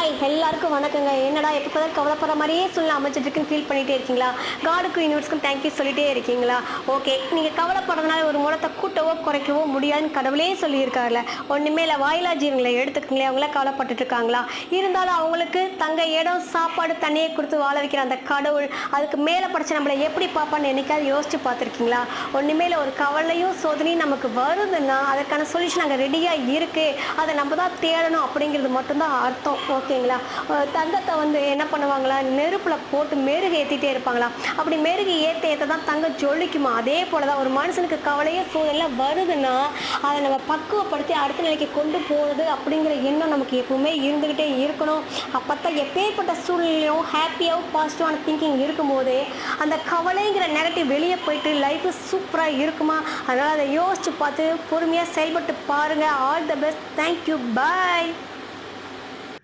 Hi எல்லாருக்கும் வணக்கங்க. என்னடா எப்போ பார்த்தாலும் கவலைப்படுற மாதிரியே சூழ்நிலை அமைச்சிட்டு இருக்குன்னு ஃபீல் பண்ணிகிட்டே இருக்கீங்களா? காடுக்கும் யூனிவர்ஸ்க்கும் தேங்க்யூ சொல்லிட்டே இருக்கீங்களா? ஓகே, நீங்கள் கவலைப்படுறதுனால ஒரு முறத்தை கூட்டவோ குறைக்கவோ முடியாதுன்னு கடவுளே சொல்லியிருக்காருல. ஒன்றுமே இல்லை, வாயிலா ஜீவங்களை எடுத்துக்கங்களே, அவங்களாம் கவலைப்பட்டுட்டு இருக்காங்களா? இருந்தாலும் அவங்களுக்கு தங்க இடம் சாப்பாடு தண்ணியை கொடுத்து வாழ வைக்கிற அந்த கடவுள் அதுக்கு மேலே படித்த நம்மளை எப்படி பார்ப்பான்னு என்னைக்காவது யோசிச்சு பார்த்துருக்கீங்களா? ஒன்றுமே இல்லை, ஒரு கவலையும் சோதனையும் நமக்கு வருதுன்னா அதற்கான சொல்யூஷன் அங்கே ரெடியாக இருக்குது, அதை நம்ம தான் தேடணும் அப்படிங்கிறது மட்டும்தான் அர்த்தம். ஓகேங்களா? தங்கத்தை என்ன பண்ணுவாங்களா, நெருப்பில் போட்டு மெருகு ஏற்றிட்டே இருப்பாங்களா? அப்படி மெருகு ஏற்ற ஏற்ற தான் தங்கம் ஜொலிக்குமா? அதே போல தான் ஒரு மனுஷனுக்கு கவலையே சூழலில் வருதுன்னா அதை நம்ம பக்குவப்படுத்தி அடுத்த நிலைக்கு கொண்டு போகிறது அப்படிங்கிற எண்ணம் நமக்கு எப்பவுமே இருந்துக்கிட்டே இருக்கணும். அப்போ தான் எப்பேற்பட்ட சூழ்நிலையும் ஹாப்பியாகவும் பாசிட்டிவான திங்கிங் இருக்கும்போது அந்த கவலைங்கிற நெகட்டிவ் வெளியே போயிட்டு லைஃபு சூப்பராக இருக்குமா? அதனால் அதை யோசித்து பார்த்து பொறுமையாக செயல்பட்டு பாருங்கள். All the best. Thank you. Bye.